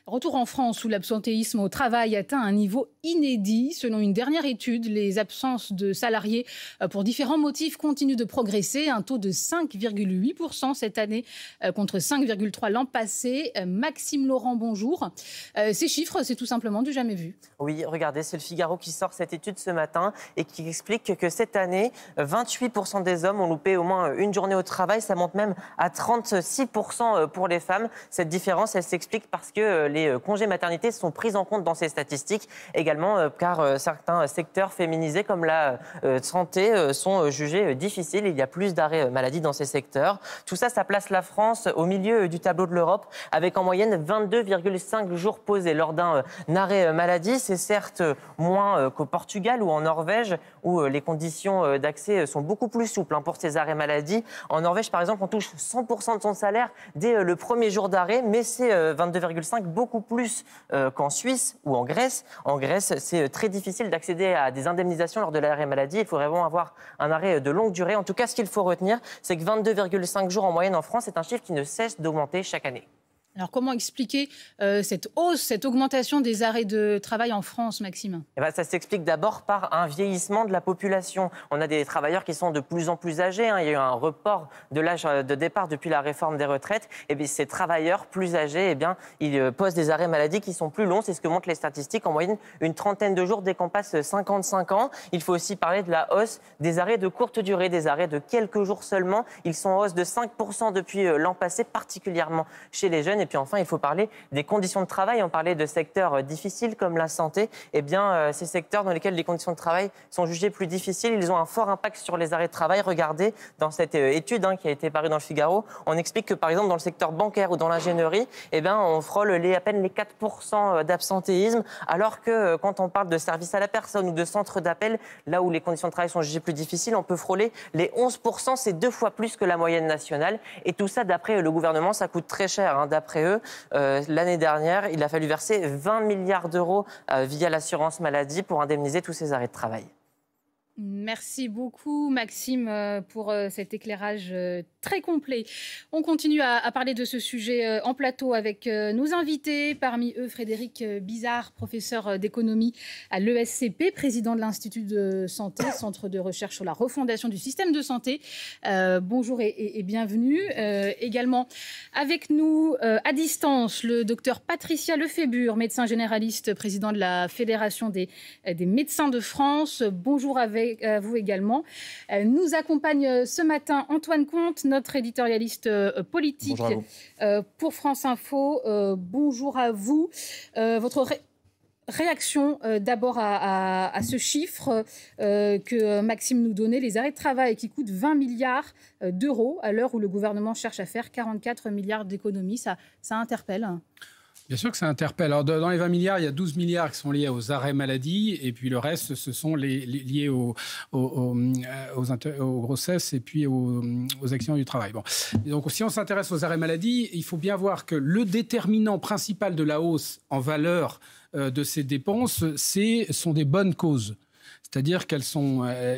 Retour en France où l'absentéisme au travail atteint un niveau inédit. Selon une dernière étude, les absences de salariés pour différents motifs continuent de progresser. Un taux de 5,8% cette année contre 5,3% l'an passé. Maxime Laurent, bonjour. Ces chiffres, c'est tout simplement du jamais vu. Oui, regardez, c'est le Figaro qui sort cette étude ce matin et qui explique que cette année, 28% des hommes ont loupé au moins une journée au travail. Ça monte même à 36% pour les femmes. Cette différence, elle s'explique parce que les congés maternité sont pris en compte dans ces statistiques. Également car certains secteurs féminisés comme la santé sont jugés difficiles. Il y a plus d'arrêts maladie dans ces secteurs. Tout ça, ça place la France au milieu du tableau de l'Europe avec en moyenne 22,5 jours posés lors d'un arrêt maladie. C'est certes moins qu'au Portugal ou en Norvège où les conditions d'accès sont beaucoup plus souples pour ces arrêts maladie. En Norvège, par exemple, on touche 100% de son salaire dès le premier jour d'arrêt, mais c'est 22,5 beaucoup plus qu'en Suisse ou en Grèce. En Grèce, c'est très difficile d'accéder à des indemnisations lors de l'arrêt maladie. Il faudrait vraiment avoir un arrêt de longue durée. En tout cas, ce qu'il faut retenir, c'est que 22,5 jours en moyenne en France, c'est un chiffre qui ne cesse d'augmenter chaque année. Alors, comment expliquer cette hausse, cette augmentation des arrêts de travail en France, Maxime ? Ça s'explique d'abord par un vieillissement de la population. On a des travailleurs qui sont de plus en plus âgés. Il y a eu un report de l'âge de départ depuis la réforme des retraites. Et bien, ces travailleurs plus âgés, ils posent des arrêts maladie qui sont plus longs. C'est ce que montrent les statistiques. En moyenne, une trentaine de jours dès qu'on passe 55 ans. Il faut aussi parler de la hausse des arrêts de courte durée, des arrêts de quelques jours seulement. Ils sont en hausse de 5% depuis l'an passé, particulièrement chez les jeunes. Et puis enfin, il faut parler des conditions de travail. On parlait de secteurs difficiles comme la santé. Ces secteurs dans lesquels les conditions de travail sont jugées plus difficiles, ils ont un fort impact sur les arrêts de travail. Regardez, dans cette étude qui a été parue dans le Figaro, on explique que par exemple dans le secteur bancaire ou dans l'ingénierie, on frôle à peine les 4% d'absentéisme, alors que quand on parle de services à la personne ou de centres d'appel, là où les conditions de travail sont jugées plus difficiles, on peut frôler les 11%. C'est 2 fois plus que la moyenne nationale. Et tout ça, d'après le gouvernement, ça coûte très cher. D'après eux, l'année dernière, il a fallu verser 20 milliards d'euros via l'assurance maladie pour indemniser tous ces arrêts de travail. Merci beaucoup, Maxime, pour cet éclairage très complet. On continue à parler de ce sujet en plateau avec nos invités. Parmi eux, Frédéric Bizard, professeur d'économie à l'ESCP, président de l'Institut de santé, centre de recherche sur la refondation du système de santé. Bonjour et bienvenue. Également avec nous, à distance, le docteur Patricia Lefébure, médecin généraliste, président de la Fédération des médecins de France. Bonjour avec vous également. Nous accompagne ce matin Antoine Comte, notre éditorialiste politique pour France Info. Bonjour à vous. Votre réaction d'abord à ce chiffre que Maxime nous donnait, les arrêts de travail qui coûtent 20 milliards d'euros à l'heure où le gouvernement cherche à faire 44 milliards d'économies. Ça interpelle. Bien sûr que ça interpelle. Alors, dans les 20 milliards, il y a 12 milliards qui sont liés aux arrêts maladie et puis le reste, ce sont liés aux grossesses et puis aux accidents du travail. Bon. Et donc, si on s'intéresse aux arrêts maladie, il faut bien voir que le déterminant principal de la hausse en valeur de ces dépenses, sont des bonnes causes. C'est-à-dire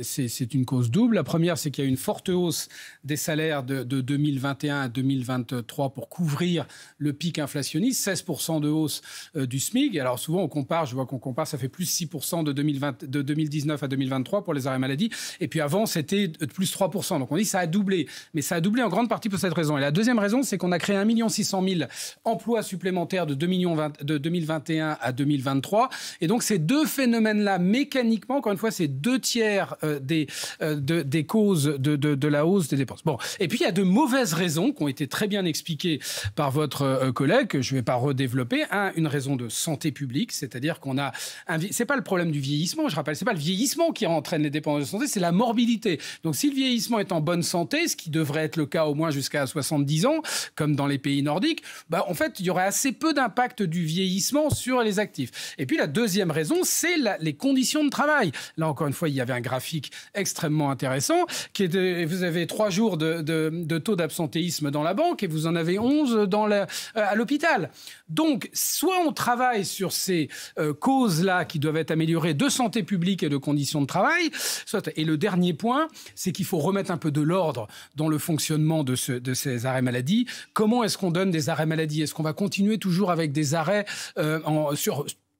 c'est une cause double. La première, c'est qu'il y a une forte hausse des salaires de 2021 à 2023 pour couvrir le pic inflationniste, 16% de hausse du SMIC. Alors souvent, je vois qu'on compare, ça fait plus 6% de 2019 à 2023 pour les arrêts maladie. Et puis avant, c'était plus 3%. Donc on dit que ça a doublé. Mais ça a doublé en grande partie pour cette raison. Et la deuxième raison, c'est qu'on a créé 1 600 000 emplois supplémentaires de 2021 à 2023. Et donc ces deux phénomènes-là, mécaniquement, encore une fois, c'est 2/3 des causes de la hausse des dépenses. Bon. Et puis, il y a de mauvaises raisons qui ont été très bien expliquées par votre collègue, que je ne vais pas redévelopper. Une raison de santé publique, c'est-à-dire qu'on a... C'est pas le problème du vieillissement, je rappelle, c'est pas le vieillissement qui entraîne les dépenses de santé, c'est la morbidité. Donc, si le vieillissement est en bonne santé, ce qui devrait être le cas au moins jusqu'à 70 ans, comme dans les pays nordiques, en fait, il y aurait assez peu d'impact du vieillissement sur les actifs. Et puis, la deuxième raison, c'est les conditions de travail. Là, encore une fois, il y avait un graphique extrêmement intéressant. Vous avez 3 jours de taux d'absentéisme dans la banque et vous en avez 11 à l'hôpital. Donc, soit on travaille sur ces causes-là qui doivent être améliorées de santé publique et de conditions de travail. Et le dernier point, c'est qu'il faut remettre un peu de l'ordre dans le fonctionnement de ces arrêts maladie. Comment est-ce qu'on donne des arrêts maladie? Est-ce qu'on va continuer toujours avec des arrêts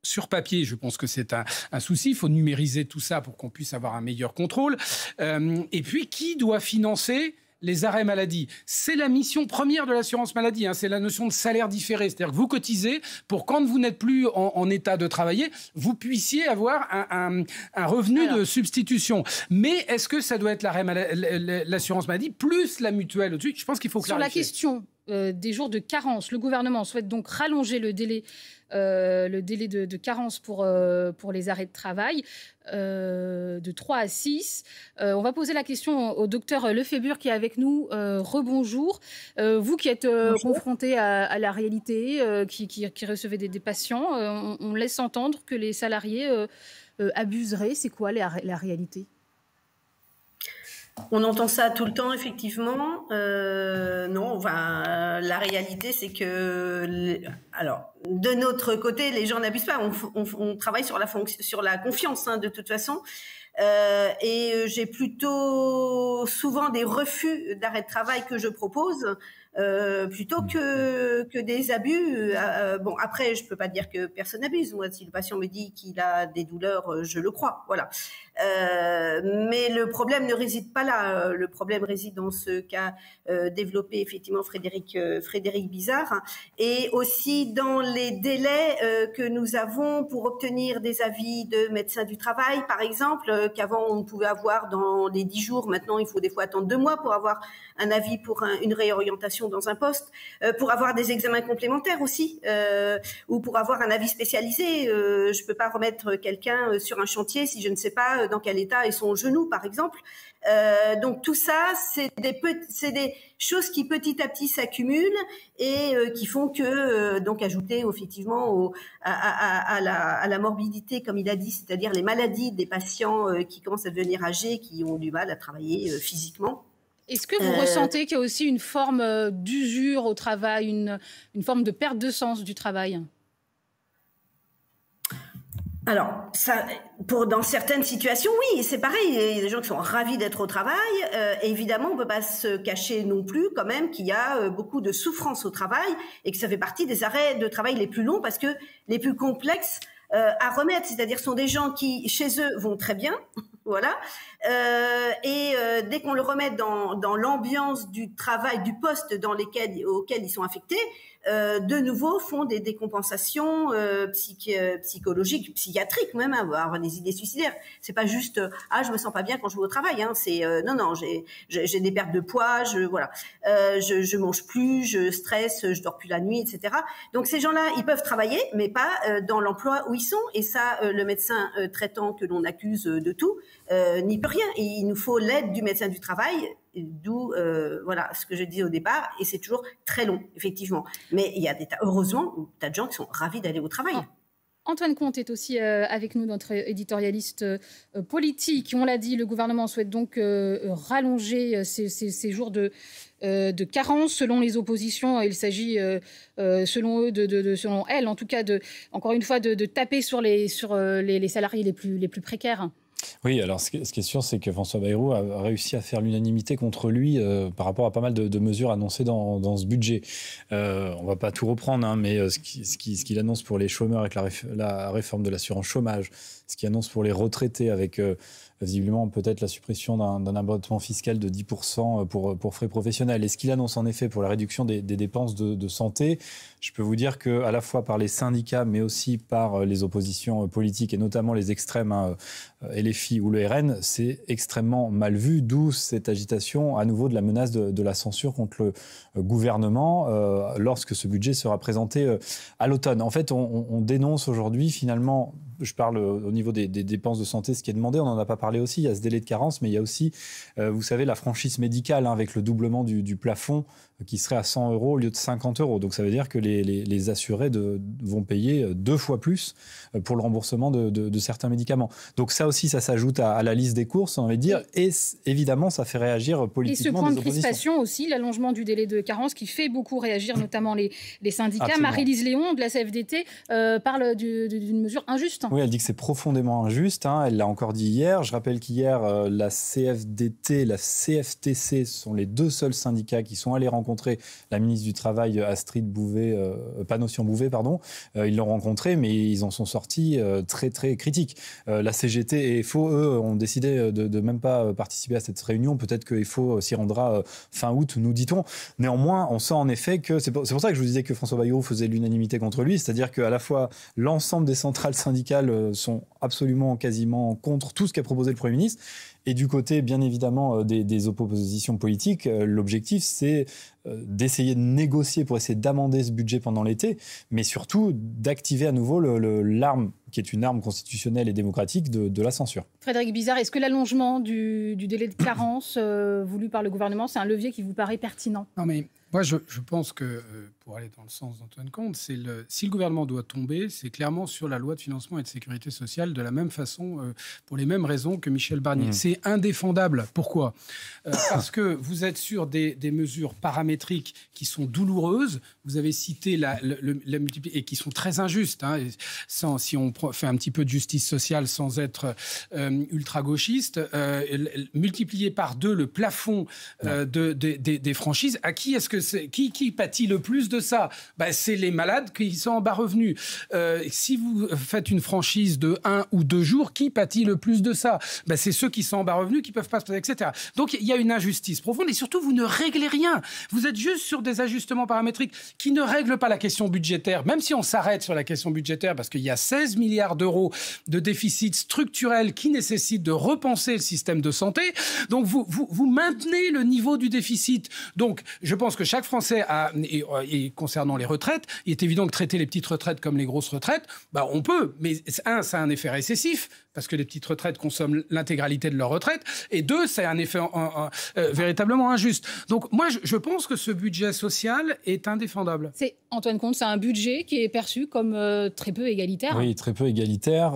sur papier? Je pense que c'est un souci. Il faut numériser tout ça pour qu'on puisse avoir un meilleur contrôle. Et puis, qui doit financer les arrêts maladie? C'est la mission première de l'assurance maladie. C'est la notion de salaire différé. C'est-à-dire que vous cotisez pour quand vous n'êtes plus en état de travailler, vous puissiez avoir un revenu de substitution. Mais est-ce que ça doit être l'assurance maladie plus la mutuelle au-dessus? Je pense qu'il faut clarifier. Sur la question des jours de carence, le gouvernement souhaite donc rallonger le délai de carence pour les arrêts de travail de 3 à 6. On va poser la question au docteur Lefébure qui est avec nous. Rebonjour. Vous qui êtes confronté à la réalité, qui recevez des patients, on laisse entendre que les salariés abuseraient. C'est quoi la réalité ? On entend ça tout le temps, effectivement. Non, la réalité, c'est que, alors, de notre côté, les gens n'abusent pas. On travaille sur la confiance, de toute façon. Et j'ai plutôt souvent des refus d'arrêt de travail que je propose, plutôt que des abus. Bon, après, je peux pas dire que personne abuse. Moi, si le patient me dit qu'il a des douleurs, je le crois. Voilà. Mais le problème ne réside pas là. Le problème réside dans ce qu'a développé effectivement Frédéric Bizard, et aussi dans les délais que nous avons pour obtenir des avis de médecins du travail, par exemple, qu'avant on pouvait avoir dans les 10 jours. Maintenant, il faut des fois attendre 2 mois pour avoir un avis pour une réorientation dans un poste, pour avoir des examens complémentaires aussi, ou pour avoir un avis spécialisé. Je peux pas remettre quelqu'un sur un chantier si je ne sais pas dans quel état est son genou, par exemple. Donc tout ça, c'est des choses qui petit à petit s'accumulent et qui font que, donc ajouter effectivement à la morbidité, comme il a dit, c'est-à-dire les maladies des patients qui commencent à devenir âgés, qui ont du mal à travailler physiquement. Est-ce que vous ressentez qu'il y a aussi une forme d'usure au travail, une forme de perte de sens du travail ? Alors, ça, dans certaines situations, oui, c'est pareil. Il y a des gens qui sont ravis d'être au travail. Évidemment, on ne peut pas se cacher non plus, quand même, qu'il y a beaucoup de souffrance au travail et que ça fait partie des arrêts de travail les plus longs parce que les plus complexes à remettre. C'est-à-dire, ce sont des gens qui, chez eux, vont très bien, voilà. Et dès qu'on le remet dans l'ambiance du travail, du poste auquel ils sont affectés, de nouveau font des décompensations psychologiques, psychiatriques même, avoir des idées suicidaires. C'est pas juste je me sens pas bien quand je vais au travail. C'est non, j'ai des pertes de poids, je mange plus, je stresse, je dors plus la nuit, etc. Donc ces gens-là, ils peuvent travailler, mais pas dans l'emploi où ils sont. Et ça, le médecin traitant que l'on accuse de tout n'y peut rien. Et il nous faut l'aide du médecin du travail. D'où ce que je disais au départ, et c'est toujours très long, effectivement. Mais il y a heureusement des tas de gens qui sont ravis d'aller au travail. Antoine Comte est aussi avec nous, notre éditorialiste politique. On l'a dit, le gouvernement souhaite donc rallonger ces jours de carence. Selon les oppositions, il s'agit, selon eux, selon elles, en tout cas, encore une fois, de taper sur les salariés les plus précaires. Oui, alors ce qui est sûr, c'est que François Bayrou a réussi à faire l'unanimité contre lui par rapport à pas mal de mesures annoncées dans ce budget. On ne va pas tout reprendre, mais ce qu'il annonce pour les chômeurs avec la réforme de l'assurance chômage, ce qu'il annonce pour les retraités avec visiblement peut-être la suppression d'un abattement fiscal de 10% pour frais professionnels. Et ce qu'il annonce en effet pour la réduction des dépenses de santé, je peux vous dire qu'à la fois par les syndicats, mais aussi par les oppositions politiques, et notamment les extrêmes, LFI ou le RN, c'est extrêmement mal vu, d'où cette agitation à nouveau de la menace de la censure contre le gouvernement lorsque ce budget sera présenté à l'automne. En fait, on dénonce aujourd'hui finalement, je parle au niveau des dépenses de santé, ce qui est demandé, on n'en a pas parlé aussi, il y a ce délai de carence, mais il y a aussi, vous savez, la franchise médicale avec le doublement du plafond qui serait à 100 € au lieu de 50 €. Donc ça veut dire que les assurés vont payer 2 fois plus pour le remboursement de certains médicaments. Donc ça aussi, ça s'ajoute à la liste des courses, on va dire, et évidemment, ça fait réagir politiquement. Et ce point de crispation aussi, l'allongement du délai de carence qui fait beaucoup réagir notamment les syndicats. Absolument. Marie-Lise Léon de la CFDT parle d'une mesure injuste. Oui, elle dit que c'est profondément injuste. Elle l'a encore dit hier. Je rappelle qu'hier, la CFDT, la CFTC sont les 2 seuls syndicats qui sont allés rencontrer la ministre du Travail, Astrid Panosyan-Bouvet, pardon. Ils l'ont rencontrée, mais ils en sont sortis très, très critiques. La CGT et FO, eux, ont décidé de même pas participer à cette réunion. Peut-être que FO s'y rendra fin août, nous dit-on. Néanmoins, on sent en effet que... C'est pour ça que je vous disais que François Bayrou faisait l'unanimité contre lui, c'est-à-dire qu'à la fois, l'ensemble des centrales syndicales sont absolument, quasiment contre tout ce qu'a proposé le Premier ministre. Et du côté, bien évidemment, des oppositions politiques, l'objectif, c'est d'essayer de négocier pour essayer d'amender ce budget pendant l'été, mais surtout d'activer à nouveau l'arme, qui est une arme constitutionnelle et démocratique, de la censure. Frédéric Bizard, est-ce que l'allongement du délai de carence voulu par le gouvernement, c'est un levier qui vous paraît pertinent ? Non, mais moi, je pense que, pour aller dans le sens d'Antoine Comte, si le gouvernement doit tomber, c'est clairement sur la loi de financement et de sécurité sociale, de la même façon, pour les mêmes raisons que Michel Barnier. C'est indéfendable. Pourquoi ? Parce que vous êtes sur des mesures paramétriques qui sont douloureuses. Vous avez cité la multiplication, et qui sont très injustes. Si on fait un petit peu de justice sociale sans être ultra-gauchiste, multiplier par 2 le plafond des franchises, à qui est-ce que qui pâtit le plus de ça ? C'est les malades qui sont en bas revenus. Si vous faites une franchise de 1 ou 2 jours, qui pâtit le plus de ça ? C'est ceux qui sont en bas revenus, qui ne peuvent pas se passer, etc. Donc il y a une injustice profonde et surtout vous ne réglez rien. Vous êtes juste sur des ajustements paramétriques qui ne règlent pas la question budgétaire, même si on s'arrête sur la question budgétaire, parce qu'il y a 16 milliards d'euros de déficit structurel qui nécessitent de repenser le système de santé. Donc vous maintenez le niveau du déficit. Donc je pense que chaque Français et concernant les retraites, il est évident que traiter les petites retraites comme les grosses retraites, on peut, mais ça a un effet récessif, parce que les petites retraites consomment l'intégralité de leur retraite, et 2, c'est un effet véritablement injuste. Donc moi, je pense que ce budget social est indéfendable. Antoine Comte, c'est un budget qui est perçu comme très peu égalitaire. Oui, très peu égalitaire,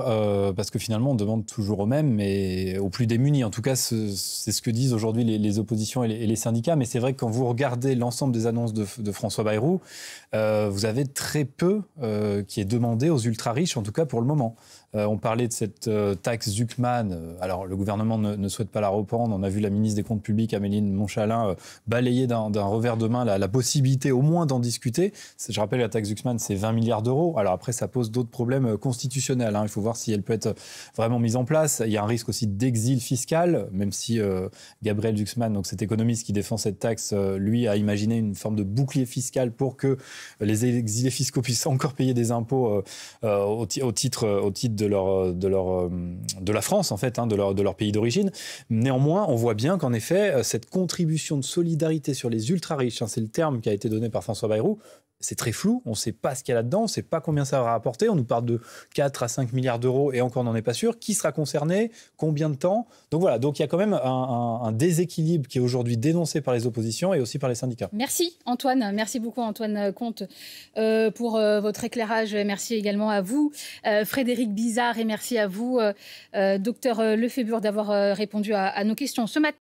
parce que finalement, on demande toujours aux mêmes, mais aux plus démunis. En tout cas, c'est ce que disent aujourd'hui les oppositions et les syndicats, mais c'est vrai que quand vous regardez l'ensemble des annonces de François Bayrou, vous avez très peu qui est demandé aux ultra-riches, en tout cas pour le moment. On parlait de cette taxe Zuckman. Alors, le gouvernement ne souhaite pas la reprendre. On a vu la ministre des Comptes publics, Amélie de Montchalin, balayer d'un revers de main la possibilité au moins d'en discuter. Je rappelle, la taxe Zuckman, c'est 20 milliards d'euros. Alors après, ça pose d'autres problèmes constitutionnels. Il faut voir si elle peut être vraiment mise en place. Il y a un risque aussi d'exil fiscal, même si Gabriel Zuckman, donc cet économiste qui défend cette taxe, lui a imaginé une forme de bouclier fiscal pour que les exilés fiscaux puissent encore payer des impôts au titre de la France, en fait, de leur pays d'origine. Néanmoins, on voit bien qu'en effet, cette contribution de solidarité sur les ultra-riches, c'est le terme qui a été donné par François Bayrou, c'est très flou, on ne sait pas ce qu'il y a là-dedans, on ne sait pas combien ça va rapporter, on nous parle de 4 à 5 milliards d'euros et encore on n'en est pas sûr. Qui sera concerné ? Combien de temps ? Donc voilà, donc il y a quand même un déséquilibre qui est aujourd'hui dénoncé par les oppositions et aussi par les syndicats. Merci Antoine, merci beaucoup Antoine Comte pour votre éclairage. Merci également à vous Frédéric Bizard et merci à vous Docteur Lefébure d'avoir répondu à nos questions ce matin.